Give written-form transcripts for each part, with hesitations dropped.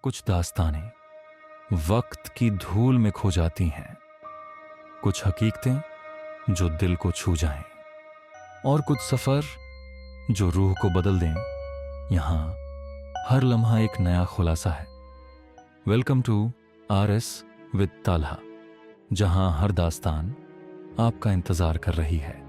कुछ दास्तानें वक्त की धूल में खो जाती हैं, कुछ हकीकतें जो दिल को छू जाएं, और कुछ सफर जो रूह को बदल दें। यहां हर लम्हा एक नया खुलासा है। Welcome to RS with Talha, जहां हर दास्तान आपका इंतजार कर रही है।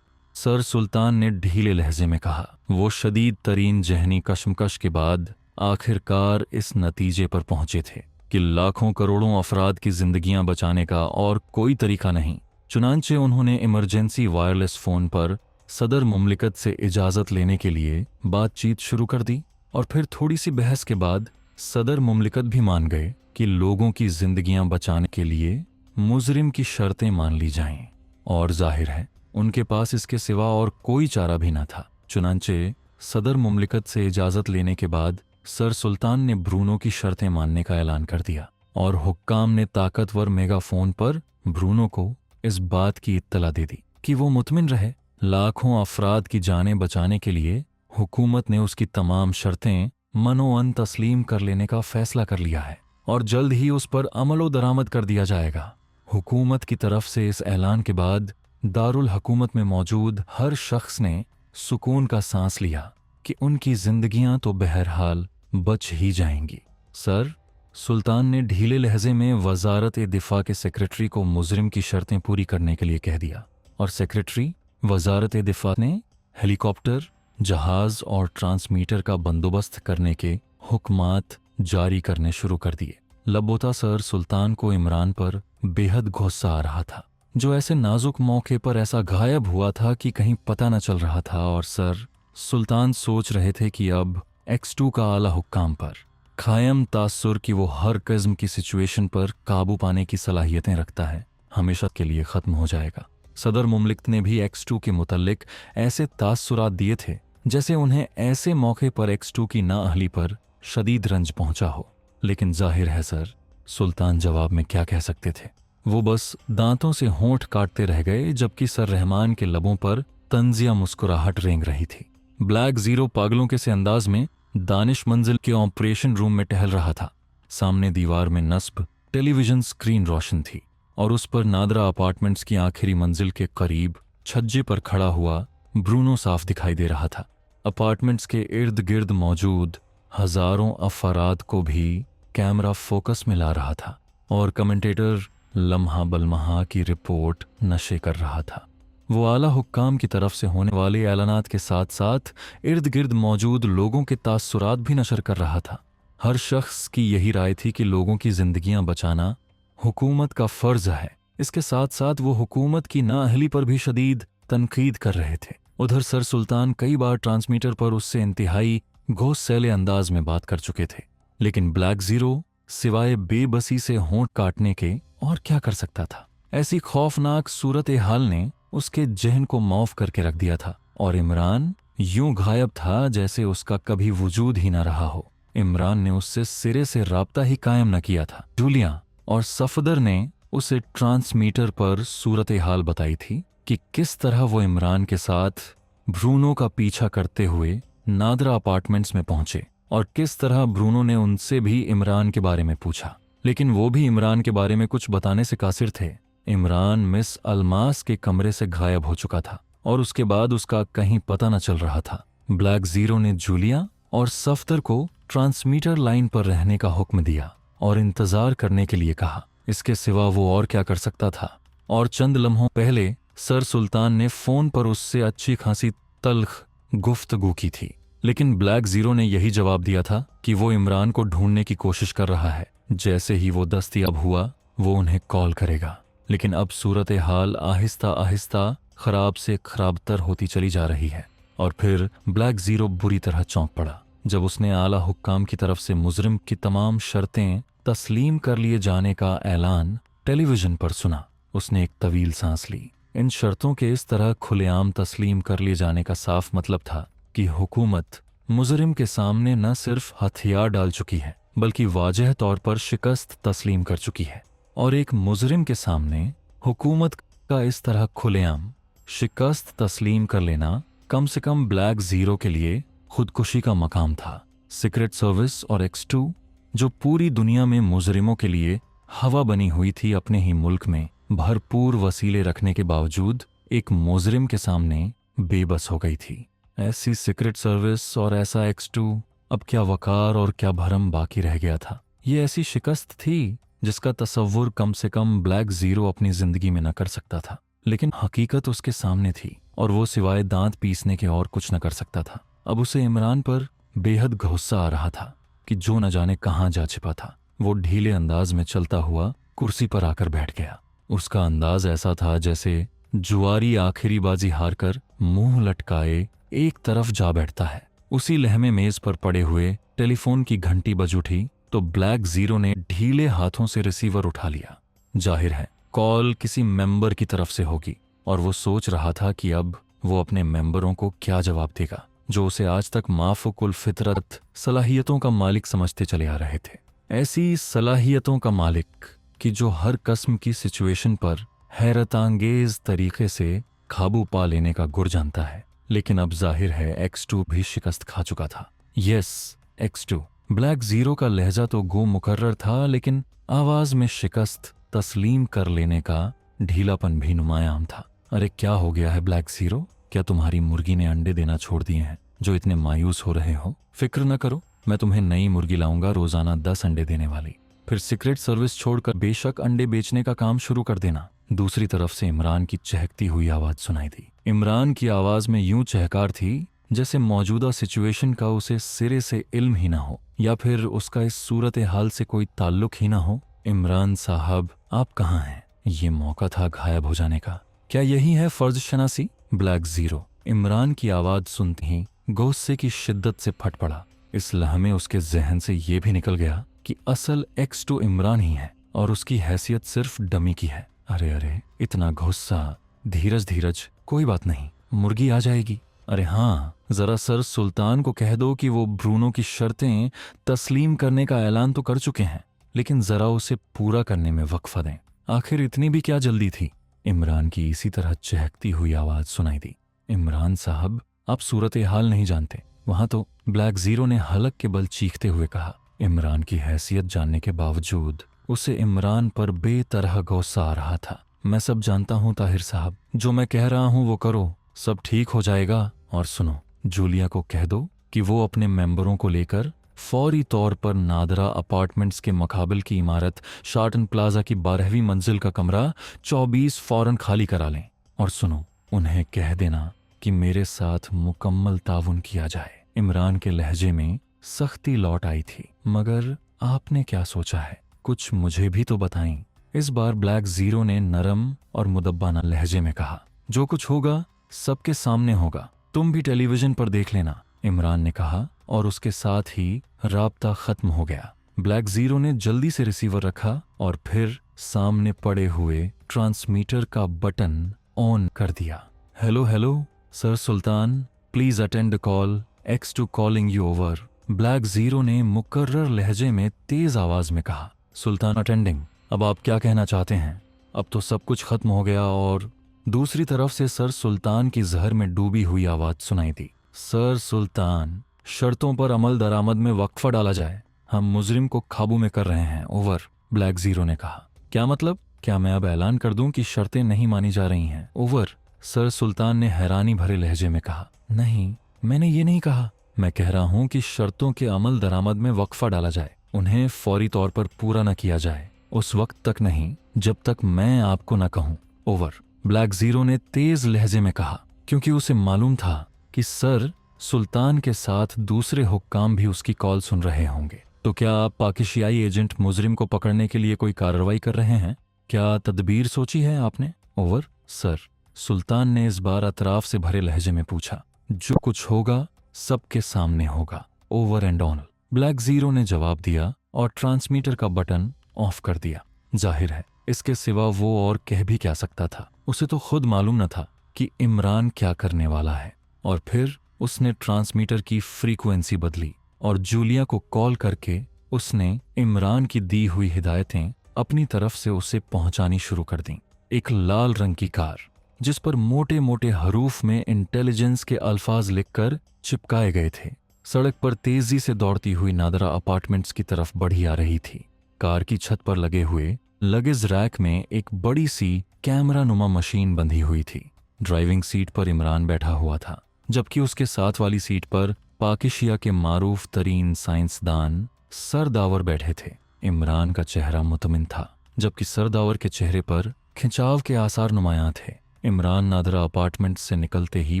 सर सुल्तान ने ढीले लहजे में कहा। वो शदीद तरीन जहनी कशमकश के बाद आखिरकार इस नतीजे पर पहुंचे थे कि लाखों करोड़ों अफराद की जिंदगियां बचाने का और कोई तरीका नहीं। चुनांचे उन्होंने इमरजेंसी वायरलेस फोन पर सदर मुमलिकत से इजाजत लेने के लिए बातचीत शुरू कर दी, और फिर थोड़ी सी बहस के बाद सदर मुमलिकत भी मान गए कि लोगों की जिंदगियां बचाने के लिए मुजरिम की शर्तें मान ली जाएं, और जाहिर है उनके पास इसके सिवा और कोई चारा भी न था। चुनांचे सदर मुमलिकत से इजाजत लेने के बाद सर सुल्तान ने ब्रूनो की शर्तें मानने का ऐलान कर दिया, और हुक्काम ने ताकतवर मेगाफोन पर ब्रूनो को इस बात की इत्तला दे दी कि वो मुतमिन रहे। लाखों अफराद की जानें बचाने के लिए हुकूमत ने उसकी तमाम शर्तें मनोअन तस्लीम कर लेने का फैसला कर लिया है, और जल्द ही उस पर अमलो दरामद कर दिया जाएगा। हुकूमत की तरफ से इस ऐलान के बाद दारुल हुकूमत में मौजूद हर शख्स ने सुकून का सांस लिया कि उनकी जिंदगियां तो बहरहाल बच ही जाएंगी। सर सुल्तान ने ढीले लहजे में वजारत दिफा के सेक्रेटरी को मुजरिम की शर्तें पूरी करने के लिए कह दिया, और सेक्रेटरी वजारत दिफा ने हेलीकॉप्टर, जहाज और ट्रांसमीटर का बंदोबस्त करने के हुक्मात जारी करने शुरू कर दिए। लबोता सर सुल्तान को इमरान पर बेहद गुस्सा आ रहा था, जो ऐसे नाजुक मौके पर ऐसा गायब हुआ था कि कहीं पता न चल रहा था। और सर सुल्तान सोच रहे थे कि अब X2 का आला हुक्काम पर कायम तासुर कि वो हर किस्म की सिचुएशन पर काबू पाने की सलाहियतें रखता है, हमेशा के लिए ख़त्म हो जाएगा। सदर मुमलिकत ने भी X2 के मुतल्लिक ऐसे तासुरात दिए थे जैसे उन्हें ऐसे मौके पर X2 की नाअहली पर शदीद रंज पहुंचा हो। लेकिन जाहिर है सर सुल्तान जवाब में क्या कह सकते थे। वो बस दांतों से होंठ काटते रह गए, जबकि सर रहमान के लबों पर तंजिया मुस्कुराहट रेंग रही थी। ब्लैक जीरो पागलों के से अंदाज में दानिश मंजिल के ऑपरेशन रूम में टहल रहा था। सामने दीवार में नस्ब टेलीविजन स्क्रीन रोशन थी, और उस पर नादरा अपार्टमेंट्स की आखिरी मंजिल के करीब छज्जे पर खड़ा हुआ ब्रूनो साफ दिखाई दे रहा था। अपार्टमेंट्स के इर्द गिर्द मौजूद हजारों अफराद को भी कैमरा फोकस में ला रहा था, और कमेंटेटर लम्हा बलमहा की रिपोर्ट नशे कर रहा था। वो आला हुक्काम की तरफ से होने वाले ऐलानात के साथ साथ इर्द गिर्द मौजूद लोगों के तासुरात भी नशर कर रहा था। हर शख्स की यही राय थी कि लोगों की जिंदगियां बचाना हुकूमत का फर्ज है। इसके साथ साथ वो हुकूमत की नाअहली पर भी शदीद तनकीद कर रहे थे। उधर सर सुल्तान कई बार ट्रांसमीटर पर उससे इंतहाई घोंसैले अंदाज में बात कर चुके थे, लेकिन ब्लैक जीरो सिवाय बेबसी से होंठ काटने के और क्या कर सकता था। ऐसी खौफनाक सूरत हाल ने उसके जहन को मौफ करके रख दिया था, और इमरान यूं गायब था जैसे उसका कभी वजूद ही न रहा हो। इमरान ने उससे सिरे से राब्ता ही कायम न किया था। जूलिया और सफदर ने उसे ट्रांसमीटर पर सूरत हाल बताई थी कि किस तरह वो इमरान के साथ ब्रूनो का पीछा करते हुए नादरा अपार्टमेंट्स में पहुंचे, और किस तरह ब्रूनो ने उनसे भी इमरान के बारे में पूछा, लेकिन वो भी इमरान के बारे में कुछ बताने से कासिर थे। इमरान मिस अलमास के कमरे से गायब हो चुका था, और उसके बाद उसका कहीं पता न चल रहा था। ब्लैक जीरो ने जूलिया और सफदर को ट्रांसमीटर लाइन पर रहने का हुक्म दिया और इंतजार करने के लिए कहा। इसके सिवा वो और क्या कर सकता था। और चंद लम्हों पहले सर सुल्तान ने फोन पर उससे अच्छी खासी तल्ख गुफ्तगू की थी, लेकिन ब्लैक जीरो ने यही जवाब दिया था कि वो इमरान को ढूंढने की कोशिश कर रहा है। जैसे ही वो दस्तयाब हुआ वो उन्हें कॉल करेगा। लेकिन अब सूरत हाल आहिस्ता आहिस्ता खराब से खराबतर होती चली जा रही है। और फिर ब्लैक जीरो बुरी तरह चौंक पड़ा जब उसने आला हुक्काम की तरफ से मुजरिम की तमाम शर्तें तस्लीम कर लिए जाने का ऐलान टेलीविजन पर सुना। उसने एक तवील सांस ली। इन शर्तों के इस तरह खुलेआम तस्लीम कर लिए जाने का साफ मतलब था कि हुकूमत मुजरिम के सामने न सिर्फ हथियार डाल चुकी है, बल्कि वाजह तौर पर शिकस्त तस्लीम कर चुकी है। और एक मुजरिम के सामने हुकूमत का इस तरह खुलेआम शिकस्त तस्लीम कर लेना कम से कम ब्लैक जीरो के लिए खुदकुशी का मकाम था। सीक्रेट सर्विस और X2 जो पूरी दुनिया में मुजरिमों के लिए हवा बनी हुई थी, अपने ही मुल्क में भरपूर वसीले रखने के बावजूद एक मुजरिम के सामने बेबस हो गई थी। ऐसी सीक्रेट सर्विस और ऐसा X2, अब क्या वकार और क्या भरम बाकी रह गया था। ये ऐसी शिकस्त थी जिसका तसव्वुर कम से कम ब्लैक जीरो अपनी जिंदगी में न कर सकता था, लेकिन हकीकत उसके सामने थी और वो सिवाय दांत पीसने के और कुछ न कर सकता था। अब उसे इमरान पर बेहद गुस्सा आ रहा था कि जो न जाने कहाँ जा छिपा था। वो ढीले अंदाज में चलता हुआ कुर्सी पर आकर बैठ गया। उसका अंदाज ऐसा था जैसे जुआरी आखिरी बाजी हारकर मुंह लटकाए एक तरफ जा बैठता है। उसी लहमे मेज पर पड़े हुए टेलीफोन की घंटी बज उठी तो ब्लैक जीरो ने ढीले हाथों से रिसीवर उठा लिया। जाहिर है कॉल किसी मेंबर की तरफ से होगी और वो सोच रहा था कि अब वो अपने मेंबरों को क्या जवाब देगा, जो उसे आज तक माफुकुल फितरत सलाहियतों का मालिक समझते चले आ रहे थे। ऐसी सलाहियतों का मालिक कि जो हर किस्म की सिचुएशन पर हैरतांगेज तरीके से काबू पा लेने का गुर जानता है। लेकिन अब जाहिर है X2 भी शिकस्त खा चुका था। Yes, X2। ब्लैक जीरो का लहजा तो गो मुकर्रर था, लेकिन आवाज में शिकस्त तस्लीम कर लेने का ढीलापन भी नुमायां था। अरे क्या हो गया है ब्लैक जीरो? क्या तुम्हारी मुर्गी ने अंडे देना छोड़ दिए हैं जो इतने मायूस हो रहे हो? फिक्र न करो, मैं तुम्हें नई मुर्गी लाऊंगा, रोजाना 10 अंडे देने वाली। फिर सीक्रेट सर्विस छोड़कर बेशक अंडे बेचने का काम शुरू कर देना। दूसरी तरफ से इमरान की चहकती हुई आवाज सुनाई दी। इमरान की आवाज में यूं चहकार थी जैसे मौजूदा सिचुएशन का उसे सिरे से इल्म ही ना हो, या फिर उसका इस सूरत हाल से कोई ताल्लुक ही ना हो। इमरान साहब, आप कहाँ हैं? ये मौका था गायब हो जाने का। क्या यही है फर्ज शनासी? ब्लैक जीरो इमरान की आवाज सुनते ही गुस्से की शिद्दत से फट पड़ा। इस लम्हे उसके जहन से ये भी निकल गया कि असल X2 इमरान ही है और उसकी हैसियत सिर्फ डमी की है। अरे अरे, इतना गुस्सा। धीरज धीरज, कोई बात नहीं, मुर्गी आ जाएगी। अरे हाँ, जरा सर सुल्तान को कह दो कि वो ब्रूनो की शर्तें तस्लीम करने का ऐलान तो कर चुके हैं, लेकिन जरा उसे पूरा करने में वक्फा दें। आखिर इतनी भी क्या जल्दी थी? इमरान की इसी तरह चहकती हुई आवाज सुनाई दी। इमरान साहब, आप सूरत हाल नहीं जानते। वहां तो ब्लैक जीरो ने हलक के बल चीखते हुए कहा। इमरान की हैसियत जानने के बावजूद उसे इमरान पर बेतरह गुस्सा आ रहा था। मैं सब जानता हूं ताहिर साहब, जो मैं कह रहा हूं वो करो, सब ठीक हो जाएगा। और सुनो, जूलिया को कह दो कि वो अपने मेंबरों को लेकर फौरी तौर पर नादरा अपार्टमेंट्स के मकाबल की इमारत शार्टन प्लाजा की 12वीं मंजिल का कमरा 24 फौरन खाली करा लें। और सुनो, उन्हें कह देना कि मेरे साथ मुकम्मल ताउन किया जाए। इमरान के लहजे में सख्ती लौट आई थी। मगर आपने क्या सोचा है? कुछ मुझे भी तो बताएं। इस बार ब्लैक जीरो ने नरम और मुदब्बाना लहजे में कहा। जो कुछ होगा सबके सामने होगा, तुम भी टेलीविजन पर देख लेना, इमरान ने कहा और उसके साथ ही राब्ता खत्म हो गया। ब्लैक जीरो ने जल्दी से रिसीवर रखा और फिर सामने पड़े हुए ट्रांसमीटर का बटन ऑन कर दिया। Hello hello sir Sultan, please attend the call, X2 calling you over, black zero ने मुकर्रर लहजे में तेज आवाज में कहा। सुल्तान अटेंडिंग, अब आप क्या कहना चाहते हैं? अब तो सब कुछ खत्म हो गया। और दूसरी तरफ से सर सुल्तान की जहर में डूबी हुई आवाज सुनाई दी। सर सुल्तान, शर्तों पर अमल दरामद में वक्फा डाला जाए, हम मुजरिम को काबू में कर रहे हैं, ओवर, ब्लैक जीरो ने कहा। क्या मतलब? क्या मैं अब ऐलान कर दूं कि शर्तें नहीं मानी जा रही हैं, ओवर, सर सुल्तान ने हैरानी भरे लहजे में कहा। नहीं, मैंने ये नहीं कहा। मैं कह रहा हूं कि शर्तों के अमल दरामद में वक्फा डाला जाए, उन्हें फौरी तौर पर पूरा न किया जाए, उस वक्त तक नहीं जब तक मैं आपको न कहूं, ओवर, ब्लैक जीरो ने तेज लहजे में कहा, क्योंकि उसे मालूम था कि सर सुल्तान के साथ दूसरे हुक्काम भी उसकी कॉल सुन रहे होंगे। तो क्या आप पाकिस्तानी एजेंट मुजरिम को पकड़ने के लिए कोई कार्रवाई कर रहे हैं? क्या तदबीर सोची है आपने, ओवर, सर, सुल्तान ने इस बार अतराफ से भरे लहजे में पूछा। जो कुछ होगा सबके सामने होगा, over and on, black zero ने जवाब दिया और ट्रांसमीटर का बटन ऑफ कर दिया। जाहिर है इसके सिवा वो और कह भी क्या सकता था। उसे तो खुद मालूम न था कि इमरान क्या करने वाला है। और फिर उसने ट्रांसमीटर की फ्रीक्वेंसी बदली और जूलिया को कॉल करके उसने इमरान की दी हुई हिदायतें अपनी तरफ से उसे पहुंचानी शुरू कर दी। एक लाल रंग की कार जिस पर मोटे मोटे हरूफ में इंटेलिजेंस के अल्फाज लिखकर चिपकाए गए थे। सड़क पर तेजी से दौड़ती हुई नादरा अपार्टमेंट्स की तरफ बढ़ी आ रही थी। कार की छत पर लगे हुए लगेज रैक में एक बड़ी सी कैमरा नुमा मशीन बंधी हुई थी। ड्राइविंग सीट पर इमरान बैठा हुआ था, जबकि उसके साथ वाली सीट पर पाकिशिया के मारूफ तरीन साइंसदान सरदावर बैठे थे। इमरान का चेहरा मुतमिन था, जबकि सरदावर के चेहरे पर खिंचाव के आसार नुमायां थे। इमरान नादरा अपार्टमेंट से निकलते ही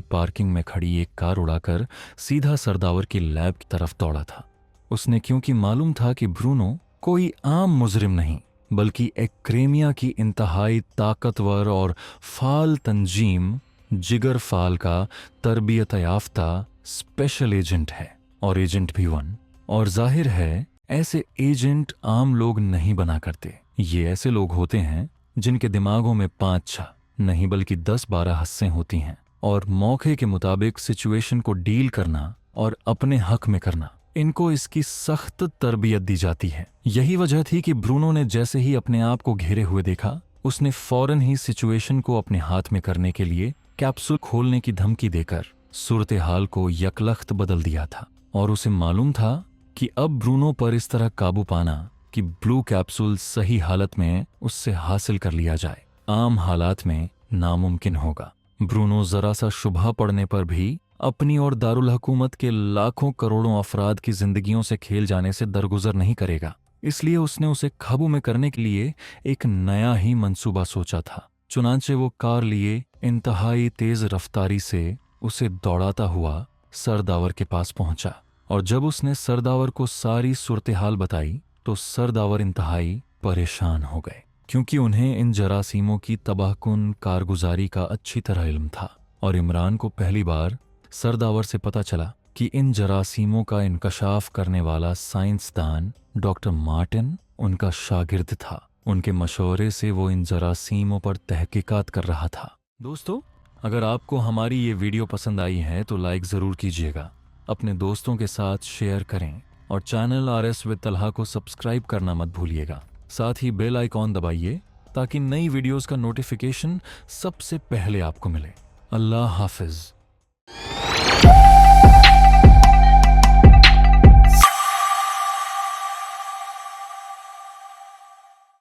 पार्किंग में खड़ी एक कार उड़ाकर सीधा सरदावर की लैब की तरफ दौड़ा था। उसने क्योंकि मालूम था कि ब्रूनो कोई आम मुजरिम नहीं, बल्कि एक क्रेमिया की इंतहाई ताकतवर और फाल तंजीम जिगर फाल का तरबियत याफ्ता स्पेशल एजेंट है, और एजेंट भी वन। और जाहिर है ऐसे एजेंट आम लोग नहीं बना करते। ये ऐसे लोग होते हैं जिनके दिमागों में 5-6 नहीं बल्कि 10-12 हस्सें होती हैं, और मौके के मुताबिक सिचुएशन को डील करना और अपने हक में करना, इनको इसकी सख्त तरबियत दी जाती है। यही वजह थी कि ब्रूनो ने जैसे ही अपने आप को घेरे हुए देखा, उसने फौरन ही सिचुएशन को अपने हाथ में करने के लिए कैप्सूल खोलने की धमकी देकर सूरत हाल को यकलख्त बदल दिया था। और उसे मालूम था कि अब ब्रूनो पर इस तरह काबू पाना कि ब्लू कैप्सूल सही हालत में उससे हासिल कर लिया जाए, आम हालात में नामुमकिन होगा। ब्रूनो जरा सा शुबह पड़ने पर भी अपनी और दारुल हुकूमत के लाखों करोड़ों अफराद की जिंदगियों से खेल जाने से दरगुजर नहीं करेगा। इसलिए उसने उसे काबू में करने के लिए एक नया ही मंसूबा सोचा था। चुनांचे वो कार लिए इंतहाई तेज रफ्तारी से उसे दौड़ाता हुआ सरदावर के पास पहुंचा, और जब उसने सरदावर को सारी सूरत हाल बताई तो सरदावर इंतहाई परेशान हो गए, क्योंकि उन्हें इन जरासीमों की तबाहकुन कारगुजारी का अच्छी तरह इल्म था। और इमरान को पहली बार सरदावर से पता चला कि इन जरासीमों का इंकशाफ करने वाला साइंसदान डॉक्टर मार्टिन उनका शागिर्द था। उनके मशवरे से वो इन जरासीमों पर तहकीकात कर रहा था। दोस्तों, अगर आपको हमारी ये वीडियो पसंद आई है तो लाइक ज़रूर कीजिएगा, अपने दोस्तों के साथ शेयर करें, और चैनल RS विद तलहा को सब्सक्राइब करना मत भूलिएगा। साथ ही बेल आइकॉन दबाइए ताकि नई वीडियोस का नोटिफिकेशन सबसे पहले आपको मिले। अल्लाह हाफिज।